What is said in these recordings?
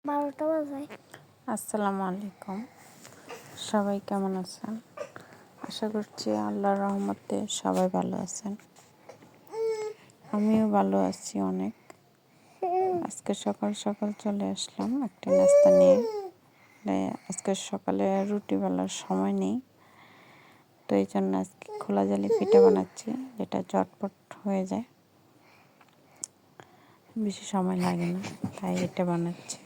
12টা বাজে। আসসালামু আলাইকুম, সবাই কেমন আছেন? আশা করছি আল্লাহর রহমতে সবাই ভালো আছেন। আমিও ভালো আছি অনেক। আজকে সকাল সকাল চলে আসলাম একটা নাস্তা নিয়ে। আজকে সকালে রুটি বেলার সময় নেই, তো এই জন্য আজকে খোলা জালি পিঠা বানাচ্ছি, যেটা চটপট হয়ে যায়, বেশি সময় লাগে না, তাই এটা বানাচ্ছি।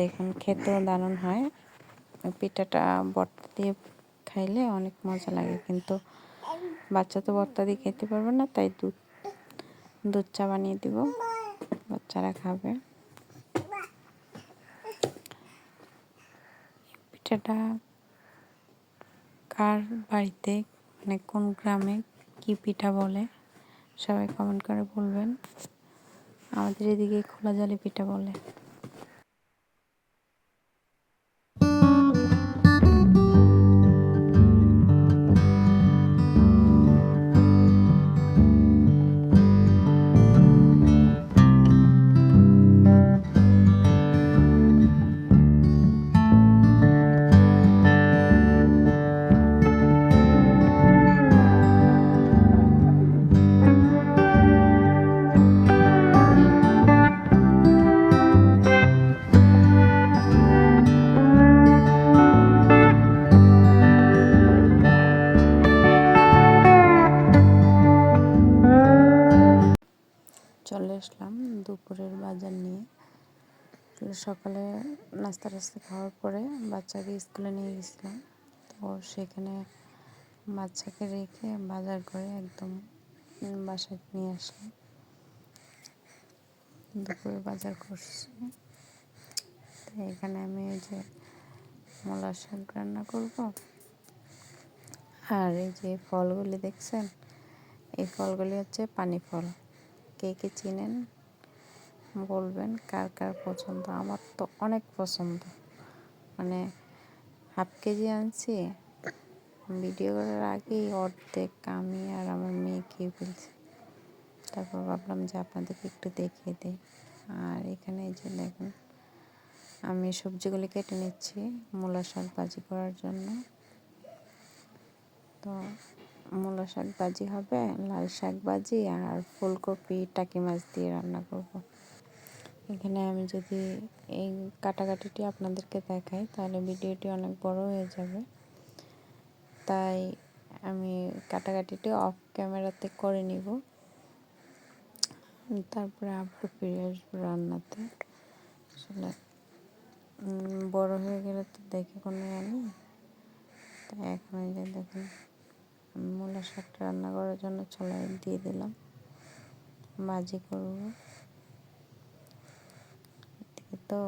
দেখুন, খেতেও দারুণ হয়। পিঠাটা ভর্তা দিয়ে খাইলে অনেক মজা লাগে, কিন্তু বাচ্চা তো ভর্তা দিয়ে খেতে পারবে না, তাই দুধ চা বানিয়ে দিব, বাচ্চারা খাবে। পিঠাটা কার বাড়িতে, মানে কোন গ্রামে কি পিঠা বলে সবাই কমেন্ট করে বলবেন। আমাদের এদিকে খোলা জালি পিঠা বলে। চলে আসলাম দুপুরের বাজার নিয়ে। সকালে নাস্তা খাওয়ার পরে বাচ্চাকে স্কুলে নিয়ে গেছিলাম, তো সেখানে বাচ্চাকে রেখে বাজার করে একদম বাসায় নিয়ে আসলাম। দুপুরে বাজার করছি, তো এখানে আমি এই যে মূলা শাক রান্না করব, আর এই যে ফলগুলি দেখছেন, এই ফলগুলি হচ্ছে পানি ফল। কে কে চিনেন বলবেন, কার কার পছন্দ। আমার তো অনেক পছন্দ, মানে হাফ কেজি আনছি, ভিডিও করার আগেই অর্ধেক আমি আর আমার মেয়ে খেয়ে ফেলছি। তারপর ভাবলাম যে আপনাদেরকে একটু দেখিয়ে দিই। আর এখানে এই যে দেখুন, আমি সবজিগুলি কেটে নিচ্ছি মূলা শাক ভাজি করার জন্য। তো মূলা শাক ভাজি হবে, লাল শাক ভাজি, আর ফুলকপি টাকি মাছ দিয়ে রান্না করব। এখানে আমি যদি এই কাটাকাটিটি আপনাদেরকে দেখাই তাহলে ভিডিওটি অনেক বড় হয়ে যাবে, তাই আমি কাটাকাটিটি অফ ক্যামেরাতে করে নিব, তারপরে আবার ফিরে আসবো রান্নাতে। আসলে বড় হয়ে গেলে তো দেখে কোনো নেই, তাই এখন এই যে দেখুন, মূলা শাকটা রান্না করার জন্য চুলায় দিয়ে দিলাম, ভাজি করব। তো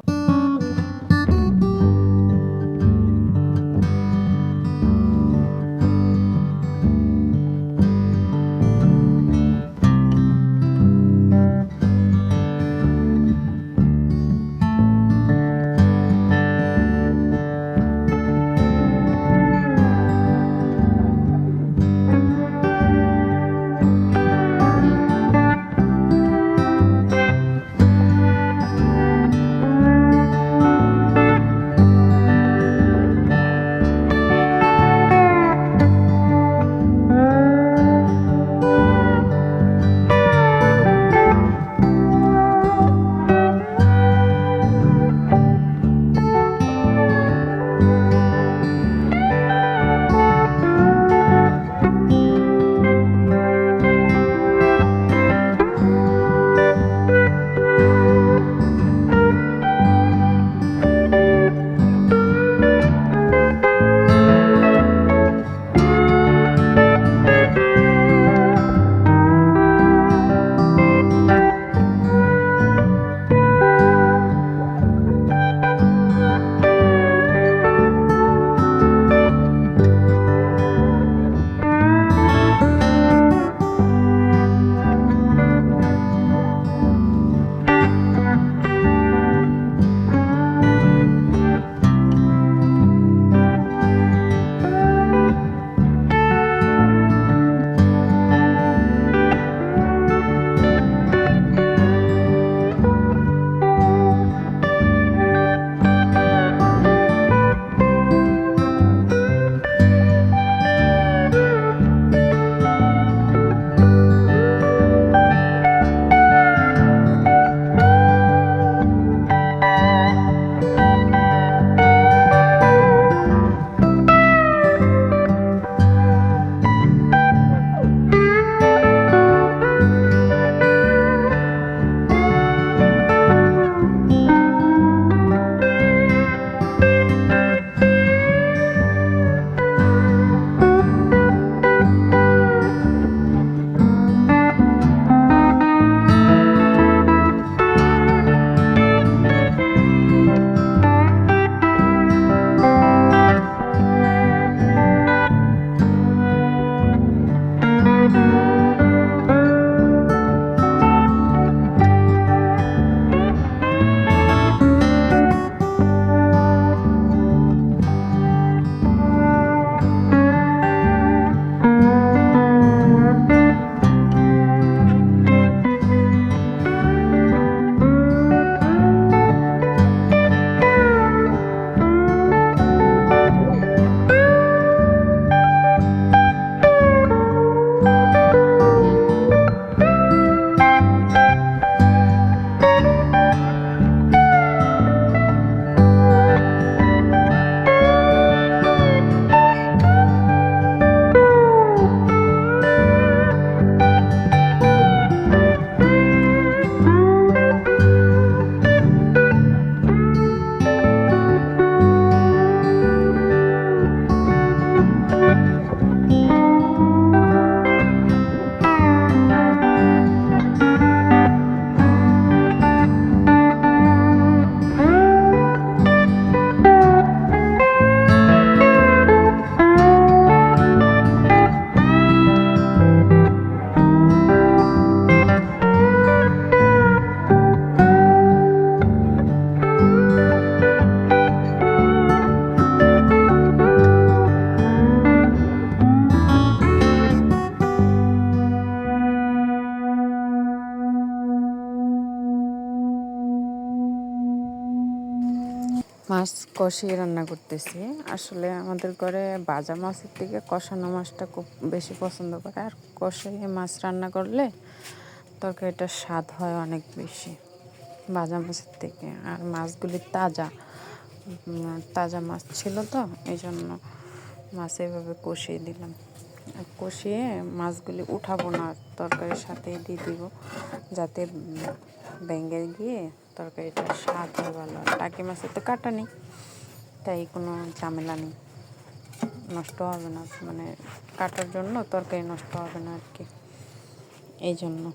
মাছ কষিয়ে রান্না করতেছি। আসলে আমাদের ঘরে ভাজা মাছের থেকে কষানো মাছটা খুব বেশি পছন্দ করে, আর কষিয়ে মাছ রান্না করলে তরকারিটার স্বাদ হয় অনেক বেশি ভাজা মাছের থেকে। আর মাছগুলি তাজা তাজা মাছ ছিল তো, এই জন্য মাছ এভাবে কষিয়ে দিলাম। আর কষিয়ে মাছগুলি উঠাবো না, তরকারির সাথেই দিয়ে দিব, যাতে ভেঙে গিয়ে তরকারিটার স্বাদ হয় ভালো। টাকি মাছের তো কাটা নেই, তাই কোনো ঝামেলা নেই, নষ্ট হবে না, মানে কাটার জন্য তরকারি নষ্ট হবে না আর কি, এই জন্য।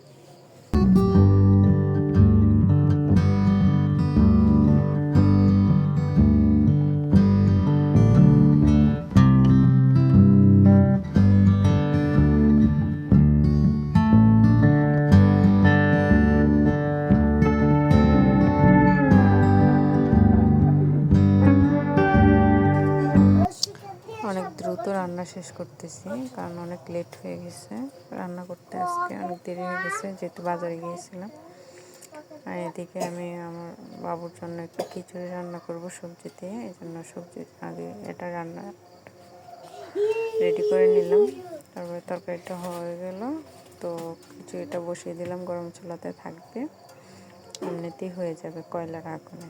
অনেক দ্রুত রান্না শেষ করতেছি, কারণ অনেক লেট হয়ে গেছে রান্না করতে, আজকে অনেক দেরি হয়ে গেছে যেহেতু বাজারে গিয়েছিলাম। আর এদিকে আমি আমার বাবুর জন্য একটু খিচুড়ি রান্না করব সবজি দিয়ে, এই জন্য সবজি আগে এটা রান্না রেডি করে নিলাম। তারপরে তরকারিটা হয়ে গেল, তো খিচুড়িটা বসিয়ে দিলাম, গরম চুলাতে থাকবে, এমনিতেই হয়ে যাবে কয়লার আগুনে।